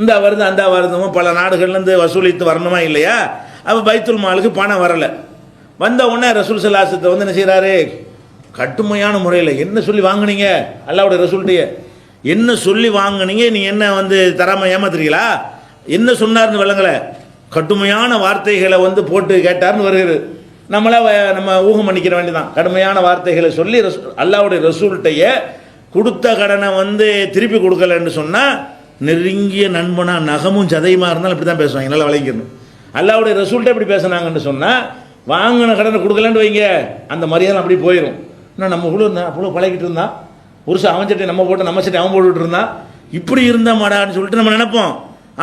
இந்த வருது அந்த வருதுமோ பல நாடுகள்லேருந்து வசூலித்து வரணுமா இல்லையா. அப்போ பைத்துல் மாலுக்கு பணம் வரலை. வந்த உடனே ரசூல் ஸல்லல்லாஹு வந்து என்ன செய்கிறாரு, கடுமையான முறையில் என்ன சொல்லி வாங்குனீங்க, அல்லாஹ்வுடைய ரசூல்கிட்டயே என்ன சொல்லி வாங்குனீங்க, நீங்கள் என்ன வந்து தராமல் ஏமாத்துறீங்களா, என்ன சொன்னார்னு விளங்கலை, கடுமையான வார்த்தைகளை வந்து போட்டு கேட்டார்னு வருகிறது. நம்ம ஊகம் பண்ணிக்கிற வேண்டியதான். கடுமையான வார்த்தைகளை சொல்லி அல்லாஹ்வுடைய ரசூல்கிட்டயே கொடுத்த கடனை வந்து திருப்பி கொடுக்கலன்னு சொன்னால் நெருங்கிய நண்பனா நகமும் சதையுமா இருந்தாலும் இப்படி தான் பேசுவாங்க. நல்லா விளங்கிக்கணும். அல்லாஹ்வுடைய ரசூல்கிட்ட இப்படி பேசுனாங்கன்னு சொன்னால் வாங்கின கடனை கொடுக்கலன்னு வைங்க, அந்த மரியாதை அப்படி போயிடும். இன்னும் நம்ம புழு பழகிட்டு இருந்தான், புருஷன் அவன் சட்டை நம்ம போட்டு நம்ம சட்டை அவன் போட்டுட்டு இருந்தான், இப்படி இருந்தா மாடான்னு சொல்லிட்டு நம்ம நினைப்போம்.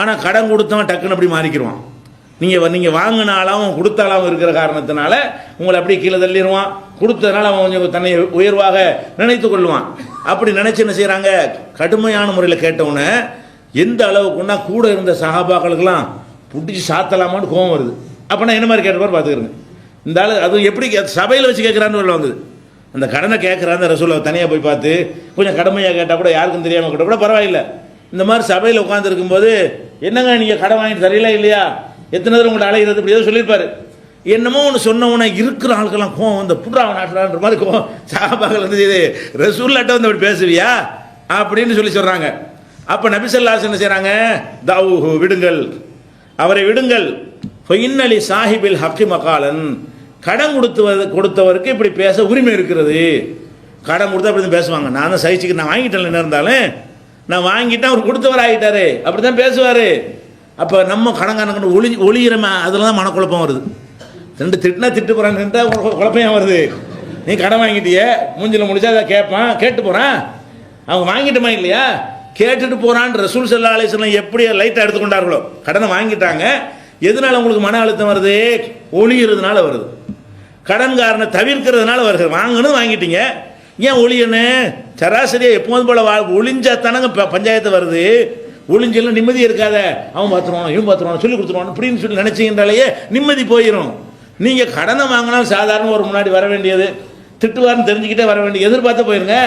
ஆனால் கடன் கொடுத்தவன் டக்குன்னு அப்படி மாறிக்கிடுவான். நீங்கள் வாங்கினாலும் கொடுத்தாலும் இருக்கிற காரணத்தினால உங்களை அப்படியே கீழே தள்ளிடுவான். கொடுத்ததுனால அவன் கொஞ்சம் தன்னை உயர்வாக நினைத்து கொள்வான். அப்படி நினைச்சு என்ன செய்கிறாங்க, கடுமையான முறையில் கேட்டவுடனே எந்த அளவுக்குன்னா கூட இருந்த சஹாபாக்களுக்கெல்லாம் பிடிச்சி சாத்தலாமான்னு கோவம் வருது. அப்போனா என்ன மாதிரி கேட்டப்பாரு பார்த்துக்கிறேங்க. இந்த ஆள் அதுவும் எப்படி சபையில் வச்சு கேட்குறான்னு வந்தது. அந்த கடனை கேட்குறாங்க ரசூலை தனியாக போய் பார்த்து கொஞ்சம் கடுமையாக கேட்டால் கூட யாருக்கும் தெரியாமல் கேட்டால் கூட பரவாயில்லை. இந்த மாதிரி சபையில் உட்காந்துருக்கும்போது என்னங்க நீங்கள் கடன் வாங்கிட்டு தரீங்களா இல்லையா, எத்தனை தடவை உங்கள்கிட்ட அலைகிறது இப்படி ஏதோ சொல்லியிருப்பாரு. என்னமோ ஒன்று சொன்னவொன்னே இருக்கிற ஆட்கள்லாம் கோவம் வந்து புட்றா நாட்டுறான்ற மாதிரி கோவம் சஹாபாக்கள் வந்து இது ரசூல்லாட்ட வந்து அப்படி பேசுவியா அப்படின்னு சொல்கிறாங்க. அப்போ நபி ஸல்லல்லாஹு அலைஹி வஸல்லம் என்ன செய்கிறாங்க, தௌஹு விடுங்கள், அவரை விடுங்கள், ஃபைன்னலி சாஹிபில் ஹக்கி மகாலன், கடன் கொடுத்தவருக்கு இப்படி பேச உரிமை இருக்கிறது. கடன் கொடுத்தா அப்படி தான் பேசுவாங்க. நான் தான் சகிச்சுக்கு நான் வாங்கிட்டேன், என்ன இருந்தாலும் நான் வாங்கிட்டேன், அவர் கொடுத்தவர் ஆகிட்டாரு, அப்படி தான் பேசுவார். அப்போ நம்ம கடன்காரன் ஒளியிறமை அதில் தான் மனக்குழப்பம் வருது. ரெண்டு திட்டுனா திட்டு போகிறான்ட்டு குழப்பம் வருது. நீ கடன் வாங்கிட்டியே மூஞ்சில் முடிச்சா அதை கேட்பான், கேட்டு போகிறான், அவங்க வாங்கிட்டோமா இல்லையா கேட்டுட்டு போகிறான். ரசூல் ஸல்லல்லாஹு அலைஹி வஸல்லம் எப்படி லைட்டாக எடுத்துக்கொண்டார்களோ, கடனை வாங்கிட்டாங்க, எதனால உங்களுக்கு மன அழுத்தம் வருது, ஒளியிறதுனால வருது, கடன்காரனை தவிர்க்கிறதுனால வருது. வாங்கணும் வாங்கிட்டீங்க, ஏன் ஒளியன்னு சராசரியாக எப்போதும் போல ஒளிஞ்சா தானங்க பஞ்சாயத்து வருது. ஒளிஞ்செல்லாம் நிம்மதி இருக்காத, அவன் பார்த்துருவான் இவன் பார்த்துருவான் சொல்லி கொடுத்துருவான் அப்படின்னு சொல்லி நினச்சிங்கன்றாலேயே நிம்மதி போயிடும். நீங்கள் கடனை வாங்கினால் சாதாரண ஒரு முன்னாடி வர வேண்டியது, திட்டுவார்னு தெரிஞ்சுக்கிட்டே வர வேண்டியது, எதிர்பார்த்து போயிருங்க,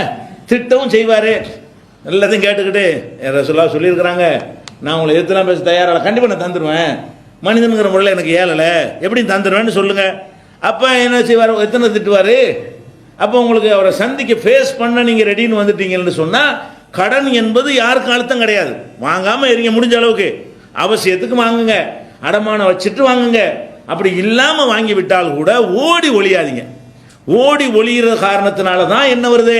திட்டவும் செய்வார். எல்லாத்தையும் கேட்டுக்கிட்டு ரசூலுல்லாஹ் சொல்லியிருக்கிறாங்க, நான் உங்களை எதிர்த்துலாம் பேச தயாராக, கண்டிப்பாக நான் தந்துடுவேன், மனிதனுங்கிற முறையில் எனக்கு ஏழலை, எப்படி தந்துடுவேன்னு சொல்லுங்கள். அப்போ என்ன செய்வார், எத்தனை திட்டுவார். அப்போ உங்களுக்கு அவரை சந்திக்க ஃபேஸ் பண்ண நீங்கள் ரெடின்னு வந்துட்டீங்கன்னு சொன்னால் கடன் என்பது யாருக்கு அழுத்தம் கிடையாது. வாங்காமல் இருங்க, முடிஞ்ச அளவுக்கு அவசியத்துக்கு வாங்குங்க, அடமானம் வச்சுட்டு வாங்குங்க. அப்படி இல்லாமல் வாங்கி விட்டால் கூட ஓடி ஒளியாதீங்க. ஓடி ஒளிகிற காரணத்தினால தான் என்ன வருது,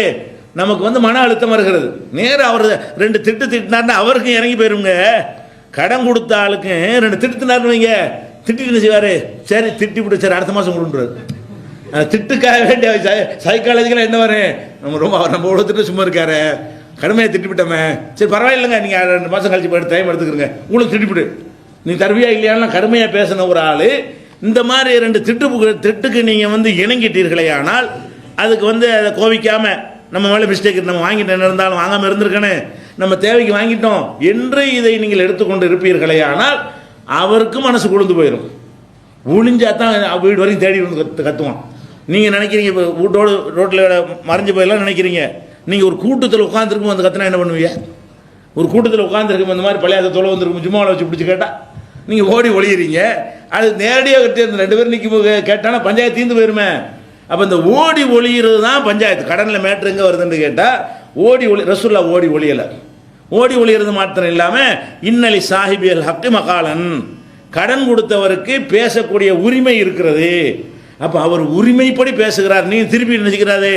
நமக்கு வந்து மன அழுத்தம் வருகிறது. நேராக அவர் ரெண்டு திட்டினார்னா அவருக்கும் இறங்கி போயிருங்க. கடன் கொடுத்த ஆளுக்கு ரெண்டு திட்டுனார்னு வைங்க, திட்டிட்டு என்ன செய்வார், சரி திட்டி விட்டு சரி அடுத்த மாதம் கொடுன்றாரு. திட்டுக்காக வேண்டிய சைக்காலஜிக்கலாக என்ன வரும், நம்ம உலகத்துட்டு சும்மா இருக்காரு, கடுமையாக திட்டிவிட்டோமே, சரி பரவாயில்லைங்க நீங்கள் 2 மாதம் கழிச்சு போய்ட்டு டைம் எடுத்துக்கிறங்க, உங்களுக்கு திட்டிவிட்டு நீ தருவியா இல்லையான்னு கடுமையாக பேசின ஒரு ஆள் இந்த மாதிரி 2 திட்டுக்கு நீங்கள் வந்து இணங்கிட்டீர்களே, ஆனால் அதுக்கு வந்து அதை கோவிக்காமல் நம்ம மேலே மிஸ்டேக், நம்ம வாங்கிட்டு என்ன இருந்தாலும் வாங்காமல் இருந்திருக்கேன்னு, நம்ம தேவைக்கு வாங்கிட்டோம் என்று இதை நீங்கள் எடுத்துக்கொண்டு இருப்பீர்களே, ஆனால் அவருக்கும் மனசு கொழுந்து போயிடும். ஒளிஞ்சா தான் வீடு வரைக்கும் தேடி வந்து கத்துவான். நீங்கள் நினைக்கிறீங்க இப்போ வீட்டோடு ரோட்டில் மறைஞ்சு போயெல்லாம் நினைக்கிறீங்க, நீங்கள் ஒரு கூட்டத்தில் உட்காந்துருக்கும் வந்து கத்துனா என்ன பண்ணுவீங்க, ஒரு கூட்டத்தில் உட்காந்துருக்கும் இந்த மாதிரி பழைய தொலை வந்துருக்கும் ஜும்மாவில் வச்சு பிடிச்சி கேட்டால் நீங்கள் ஓடி ஒளியிறீங்க. அது நேரடியாக கிட்டே இந்த 2 பேர் நிற்கும் கேட்டானா பஞ்சாயத்து தீர்ந்து போயிருமே. அப்போ இந்த ஓடி ஒளியிறது தான் பஞ்சாயத்து. கடனில் மேட்ரு எங்கே வருதுன்னு கேட்டால் ஓடி ஒளி, ரசூல்லா ஓடி ஒளியலை. ஓடி ஒளியிறது மாத்திரம் இல்லாமல் இன்னலி சாஹிபியல் ஹக்கி மகாலன், கடன் கொடுத்தவருக்கு பேசக்கூடிய உரிமை இருக்கிறது. அப்போ அவர் உரிமைப்படி பேசுகிறார், நீ திருப்பி நினைச்சுக்கிறாரு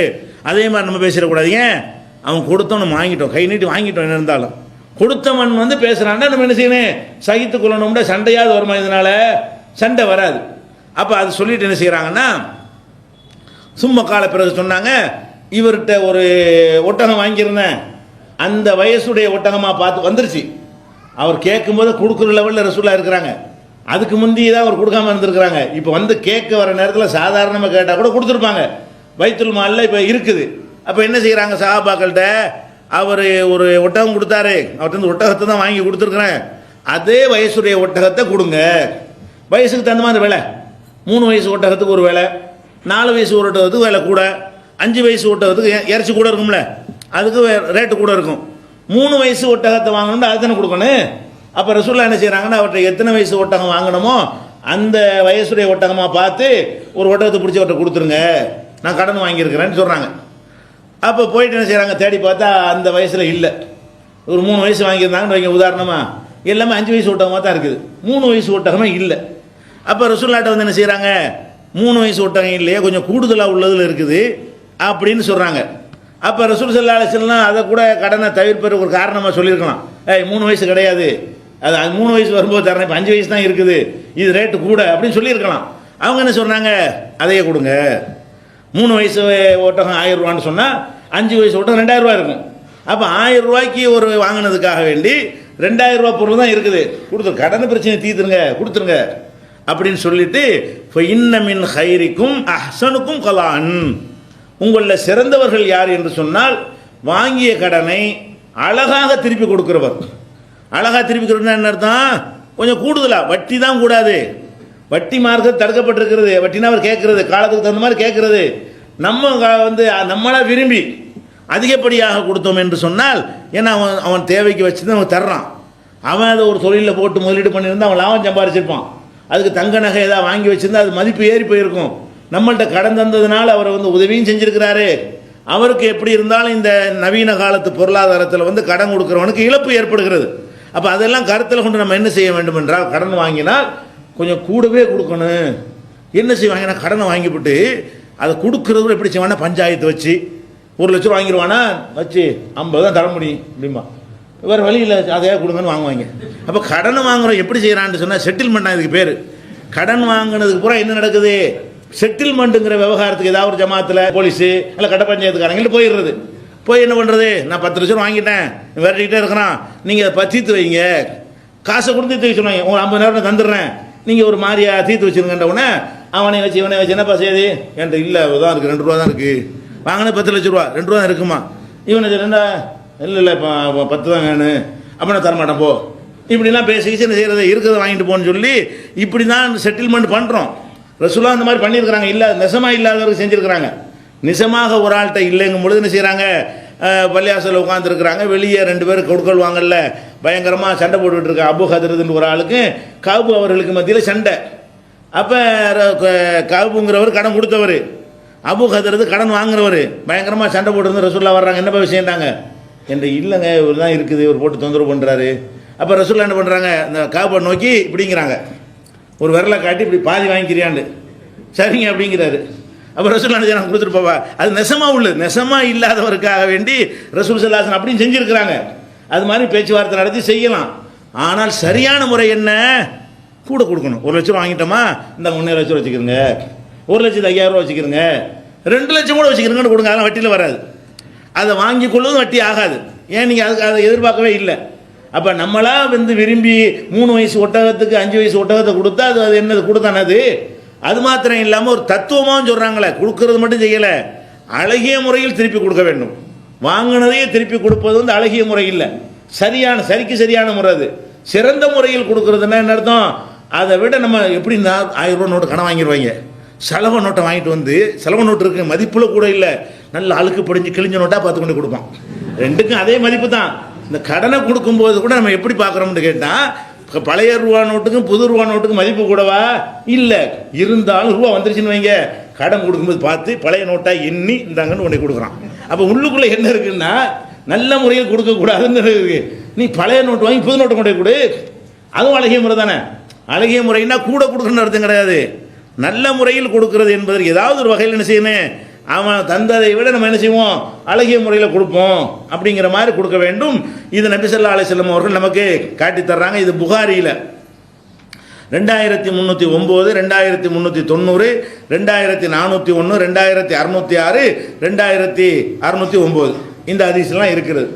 அதே மாதிரி நம்ம பேசிடக்கூடாது. ஏன், அவன் கொடுத்தோம் நம்ம வாங்கிட்டோம், கை நீட்டி வாங்கிட்டோம், என்ன இருந்தாலும் கொடுத்தவன் வந்து பேசுகிறான்னா நம்ம என்ன செய்யணும், சகித்து கொள்ளணும்னா சண்டையாவது வருமா, இதனால் சண்டை வராது. அப்போ அது சொல்லிட்டு என்ன செய்கிறாங்கன்னா, சும்மா கால பிறகு சொன்னாங்க, இவர்கிட்ட ஒரு ஒட்டகம் வாங்கியிருந்தேன், அந்த வயசுடைய ஒட்டகமாக பார்த்து வந்துருச்சு. அவர் கேட்கும்போது கொடுக்குற லெவலில் ரசூலா இருக்கிறாங்க, அதுக்கு முந்தி தான் அவர் கொடுக்காம இருந்திருக்கிறாங்க. இப்போ வந்து கேட்க வர நேரத்தில் சாதாரணமாக கேட்டால் கூட கொடுத்துருப்பாங்க, பைத்துல் மாலில் இப்போ இருக்குது. அப்போ என்ன செய்கிறாங்க சஹாபாக்கள்கிட்ட, அவர் ஒரு ஒட்டகம் கொடுத்தாரு, அவர்கிட்ட ஒட்டகத்தை தான் வாங்கி கொடுத்துருக்குறேன், அதே வயசுடைய ஒட்டகத்தை கொடுங்க. வயசுக்கு தகுந்த மாதிரி விலை, 3 வயசு ஒட்டகத்துக்கு ஒரு விலை, 4 வயசு ஒட்டகத்துக்கு விலை கூட, 5 வயசு ஒட்டகத்துக்கு இறைச்சி கூட இருக்கும்ல, அதுக்கு ரேட்டு கூட இருக்கும். 3 வயசு ஒட்டகத்தை வாங்கணும்னா அது தானே கொடுக்கணும். அப்போ ரசூல்லா என்ன செய்கிறாங்கன்னா, அவர்கிட்ட எத்தனை வயசு ஒட்டகம் வாங்கணுமோ அந்த வயசுடைய ஒட்டகமாக பார்த்து ஒரு ஒட்டகத்தை பிடிச்சி அவர்கிட்ட கொடுத்துருங்க, நான் கடன் வாங்கியிருக்கிறேன்னு சொல்கிறாங்க. அப்போ போயிட்டு என்ன செய்கிறாங்க, தேடி பார்த்தா அந்த வயசில் இல்லை. ஒரு 3 வயசு வாங்கியிருந்தாங்கன்னு வைங்க உதாரணமாக, எல்லாமே 5 வயசு ஒட்டகமாக தான் இருக்குது, 3 வயசு ஒட்டகமே இல்லை. அப்போ ரசூலுல்லாஹ்ட்ட வந்து என்ன செய்கிறாங்க, 3 வயசு ஒட்டகம் இல்லையே, கொஞ்சம் கூடுதலாக உள்ளதில் இருக்குது அப்படின்னு சொல்கிறாங்க. அப்போ ரசூல் ஸல்லல்லாஹு அலைஹி வஸல்லம் அதை கூட கடனை தவிர்ப்பதற்கு ஒரு காரணமாக சொல்லியிருக்கலாம். 3 வயசு கிடையாது, அது 3 வயசு வரும்போது தரேன், இப்போ 5 வயசு தான் இருக்குது, இது ரேட்டு கூட அப்படின்னு சொல்லியிருக்கலாம். அவங்க என்ன சொன்னாங்க, அதையே கொடுங்க. 3 வயசு ஒட்டகம் 1000 ரூபான்னு சொன்னால் 5 வயசு ஒட்டகம் 2000 ரூபா இருக்கும். அப்போ 1000 ரூபாய்க்கு ஒரு வாங்கினதுக்காக வேண்டி 2000 ரூபா பொருள் தான் இருக்குது, கொடுத்துரு, கடன் பிரச்சனை தீர்த்துருங்க, கொடுத்துருங்க அப்படின்னு சொல்லிட்டு, இன்ன மின் ஹைரிக்கும் அஹ்சனுக்கும் கலான், உங்களில் சிறந்தவர்கள் யார் என்று சொன்னால் வாங்கிய கடனை அழகாக திருப்பி கொடுக்கிறவர். அழகாக திருப்பி கொடுக்கணும் என்ன அர்த்தம், கொஞ்சம் கூடுதலாக, வட்டி தான் கூடாது, வட்டி மார்க்கம் தடுக்கப்பட்டிருக்கிறது. வட்டினா அவர் கேட்கறது காலத்துக்கு தகுந்த மாதிரி கேட்கறது, நம்ம வந்து நம்மளா விரும்பி அதிகப்படியாக கொடுத்தோம் என்று சொன்னால், ஏன்னா அவன் தேவைக்கு வச்சு தான் அவன் தர்றான், அவன் அதை ஒரு தொழிலில் போட்டு முதலீடு பண்ணியிருந்தா அவன் லாபம் சம்பாரிச்சிருப்பான், அதுக்கு தங்க நகை ஏதாவது வாங்கி வச்சிருந்தா அது மதிப்பு ஏறி போயிருக்கும். நம்மள்கிட்ட கடன் தந்ததுனால அவர் வந்து உதவியும் செஞ்சிருக்கிறாரு. அவருக்கு எப்படி இருந்தாலும் இந்த நவீன காலத்து பொருளாதாரத்தில் வந்து கடன் கொடுக்குறவனுக்கு இழப்பு ஏற்படுகிறது. அப்போ அதெல்லாம் கருத்தில் கொண்டு நம்ம என்ன செய்ய வேண்டும் என்றால், கடன் வாங்கினால் கொஞ்சம் கூடவே கொடுக்கணும். என்ன செய்வாங்கன்னா, கடனை வாங்கிவிட்டு அதை கொடுக்குறது எப்படி செய்வானா, பஞ்சாயத்து வச்சு 1 லட்சம் வாங்கிடுவானா, வச்சு 50 தான் தர முடியும் அப்படிமா, வேறு வழியில் அதையா கொடுங்கன்னு வாங்குவாங்க. அப்போ கடனை வாங்குறோம் எப்படி செய்கிறான்னு சொன்னால் செட்டில்மெண்ட், இதுக்கு பேர். கடன் வாங்கினதுக்கு பூரா என்ன நடக்குது, செட்டில்மெண்ட்டுங்கிற விவகாரத்துக்கு ஏதாவது ஒரு ஜமாத்தில் போலீஸு இல்லை கட்ட பஞ்சாயத்துக்காரங்கிட்ட போயிடுறது. போய் என்ன பண்ணுறது, நான் 10 லட்சம் வாங்கிட்டேன், விரட்டிக்கிட்டே இருக்கிறான், நீங்கள் அதை தீர்த்து வைங்க, காசை கொடுத்து தீர்த்து சொன்னாங்க, ஒரு 50 நேரம் தந்துடுறேன், நீங்கள் ஒரு மாதிரியா தீர்த்து வச்சுருங்கன்ற உடனே அவனை வச்சு இவனை வச்சு என்னப்பா செய்யுது, என்கிட்ட இல்லை தான் இருக்குது, 2 ரூபா தான் இருக்குது, வாங்கினது 10 லட்ச ரூபா, 2 ரூபா தான் இருக்குமா, இவனை ரெண்டா இல்லை இப்போ 10 தான் வேணும், அப்போ நான் தரமாட்டேன் போ, இப்படிலாம் பேசிக்கிச்சு என்ன செய்கிறது, இருக்கிறத வாங்கிட்டு போன்னு சொல்லி இப்படி தான் செட்டில்மெண்ட் பண்ணுறோம். ரசூலுல்லாஹ் அந்த மாதிரி பண்ணியிருக்கிறாங்க. இல்லை நெசமாக இல்லாதவருக்கு செஞ்சுருக்கிறாங்க. நிஜமாக ஒரு ஆள்கிட்ட இல்லைங்கும் பொழுது என்ன செய்கிறாங்க, பள்ளியாசலில் உட்காந்துருக்குறாங்க, வெளியே 2 பேர் கொடுக்கல் வாங்கல பயங்கரமாக சண்டை போட்டுக்கிட்டு இருக்க அபு ஹதரதுன்னு ஒரு ஆளுக்கு காபு அவர்களுக்கு மத்தியில் சண்டை. அப்போ காபுங்கிறவர் கடன் கொடுத்தவர், அபு ஹதரது கடன் வாங்குறவர், பயங்கரமாக சண்டை போட்டு ரசூலுல்லாஹ் வர்றாங்க, என்னப்பா விஷயம்டாங்க என்று, இல்லைங்க இவர் தான் இருக்குது, இவர் போட்டு தொந்தரவு பண்ணுறாரு. அப்போ ரசூலுல்லாஹ் என்ன பண்ணுறாங்க, இந்த காபை நோக்கி இப்படிங்கிறாங்க, ஒரு விரலை காட்டி இப்படி பாதி வாங்கிக்கிறியாண்டு, சரிங்க அப்படிங்கிறாரு. அப்போ ரசூலுல்லாஹ் நான் கொடுத்துட்டு போவா, அது நெசமாக உள்ளது, நெசமாக இல்லாதவருக்காக வேண்டி ரசூல் ஸல்லல்லாஹு அலைஹி வஸல்லம் அப்படின்னு செஞ்சுருக்கிறாங்க. அது மாதிரி பேச்சுவார்த்தை நடத்தி செய்யலாம். ஆனால் சரியான முறை என்ன, கூட கொடுக்கணும். 1 லட்சம் வாங்கிட்டோமா, இந்த 1.5 லட்சம் வச்சுக்கிறங்க, 1,05,000 ரூபா வச்சுக்கிறங்க, 2 லட்சம் கூட வச்சுக்கிறங்கன்னு கொடுங்க, அதெல்லாம் வட்டியில் வராது. அதை வாங்கி கொள்வதும் வட்டி ஆகாது. ஏன் நீங்கள் அதுக்கு அதை எதிர்பார்க்கவே இல்லை. அப்போ நம்மளா வந்து விரும்பி 3 வயசு ஒட்டகத்துக்கு 5 வயசு ஒட்டகத்தை கொடுத்தா அது என்னது கொடுத்தானே அது. அது மாத்திரம் இல்லாமல் ஒரு தத்துவமாகவும் சொல்கிறாங்களே, கொடுக்கறது மட்டும் செய்யலை, அழகிய முறையில் திருப்பி கொடுக்க வேண்டும். வாங்கினதையே திருப்பி கொடுப்பது வந்து அழகிய முறை இல்லை, சரிக்கு சரியான முறை. அது சிறந்த முறையில் கொடுக்கறதுன்னா என்ன அர்த்தம், அதை விட நம்ம எப்படி 1000 ரூபா நோட்டு கடன் வாங்கிடுவாங்க, செலவு நோட்டை வாங்கிட்டு வந்து, செலவு நோட்டு இருக்கு மதிப்பில் கூட இல்லை, நல்ல அழுக்கு படிஞ்சு கிழிஞ்ச நோட்டாக பார்த்து கொண்டு கொடுப்பான். ரெண்டுக்கும் அதே மதிப்பு தான். இந்த கடனை கொடுக்கும்போது கூட நம்ம எப்படி பார்க்குறோம்னு கேட்டால், பழைய ரூபா நோட்டுக்கும் புது ரூபா நோட்டுக்கும் மதிப்பு கூடவா இல்லை, இருந்தாலும் ரூபா வந்துருச்சுன்னு வைங்க, கடன் கொடுக்கும்போது பார்த்து பழைய நோட்டாக எண்ணி இந்தாங்கன்னு உடனே கொடுக்குறான். அப்போ உள்ளுக்குள்ளே என்ன இருக்குன்னா, நல்ல முறையில் கொடுக்கக்கூடாதுன்னு இருக்கு. நீ பழைய நோட்டு வாங்கி புது நோட்டை கொண்டு கொடு, அதுவும் அழகிய முறை தானே. அழகிய முறைன்னா கூட கொடுக்கணும்னு அர்த்தம் கிடையாது, நல்ல முறையில் கொடுக்கறது என்பதற்கு ஏதாவது ஒரு வகையில் என்ன செய்யணும், அவன் தந்ததை விட நம்ம என்ன செய்வோம், அழகிய முறையில் கொடுப்போம் அப்படிங்கிற மாதிரி கொடுக்க வேண்டும். இது நபி ஸல்லல்லாஹு அலைஹி வஸல்லம் அவர்கள் நமக்கு காட்டி தர்றாங்க. இது புகாரியில் 2309, 2390, 2401, 2606, 2609 இந்த ஹதீஸ்லாம் இருக்கிறது.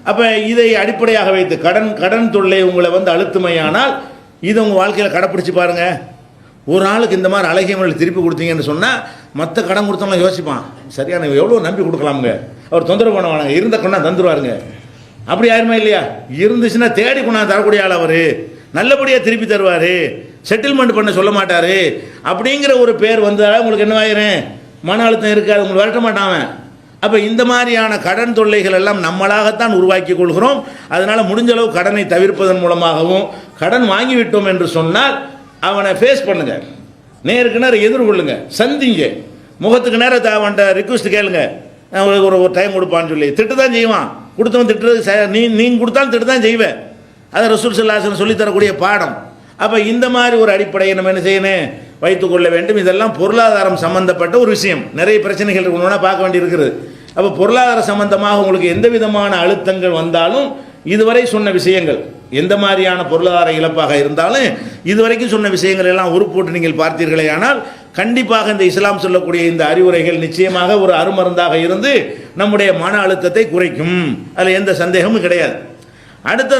அப்போ இதை அடிப்படையாக வைத்து கடன் தொல்லை உங்களை வந்து அழுத்துமையானால் இதை உங்கள் வாழ்க்கையில் கடைப்பிடிச்சு பாருங்கள். ஒரு ஆளுக்கு இந்த மாதிரி அழகிய முறையில் திருப்பி கொடுத்தீங்கன்னு சொன்னால் மற்ற கடன் கொடுத்தவங்களாம் யோசிப்பான், சரியான எவ்வளோ நம்பி கொடுக்கலாமுங்க, அவர் தொந்தரவு பண்ண வேணாங்க, இருந்த கொண்டா தந்துடுவாருங்க. அப்படி யாருமே இல்லையா, இருந்துச்சுன்னா தேடி கொண்டாந்து தரக்கூடிய ஆள், அவர் நல்லபடியாக திருப்பி தருவார், செட்டில்மெண்ட் பண்ண சொல்ல மாட்டார் அப்படிங்கிற ஒரு பேர் வந்தால் உங்களுக்கு என்னவாயிரும், மன அழுத்தம் இருக்காது, உங்களுக்கு விரட்ட மாட்டான். அப்போ இந்த மாதிரியான கடன் தொல்லைகள் எல்லாம் நம்மளாகத்தான் உருவாக்கி கொள்கிறோம். அதனால் முடிஞ்ச அளவு கடனை தவிர்ப்பதன் மூலமாகவும், கடன் வாங்கிவிட்டோம் என்று சொன்னால் அவனை ஃபேஸ் பண்ணுங்க, நேருக்கு நேரம் எதிர்கொள்ளுங்க, சந்திங்க, முகத்துக்கு நேரம் அவன்கிட்ட ரிக்வஸ்ட் கேளுங்க, ஒரு ஒரு டைம் கொடுப்பான்னு சொல்லி. திட்டு தான் செய்வான், கொடுத்தவன் திட்டுறது நீங்கள் கொடுத்தாலும் திட்டு தான் செய்வேன். அதை ரசூல் ஸல்லல்லாஹு அலைஹி வஸல்லம் சொல்லித்தரக்கூடிய பாடம். அப்போ இந்த மாதிரி ஒரு அடிப்படையை நம்ம என்ன செய்யணும், வைத்துக்கொள்ள வேண்டும். இதெல்லாம் பொருளாதாரம் சம்பந்தப்பட்ட ஒரு விஷயம். நிறைய பிரச்சனைகள் ஒன்றுனா பார்க்க வேண்டியிருக்கிறது. அப்போ பொருளாதார சம்பந்தமாக உங்களுக்கு எந்த விதமான அழுத்தங்கள் வந்தாலும், இதுவரை சொன்ன விஷயங்கள் எந்த மாதிரியான பொருளாதார இழப்பாக இருந்தாலும் இதுவரைக்கும் சொன்ன விஷயங்கள் எல்லாம் உருப்போட்டு நீங்கள் பார்த்தீர்களே ஆனால் கண்டிப்பாக இந்த இஸ்லாம் சொல்லக்கூடிய இந்த அறிவுரைகள் நிச்சயமாக ஒரு அருமருந்தாக இருந்து நம்முடைய மன அழுத்தத்தை குறைக்கும். அதில் எந்த சந்தேகமும் கிடையாது. அடுத்த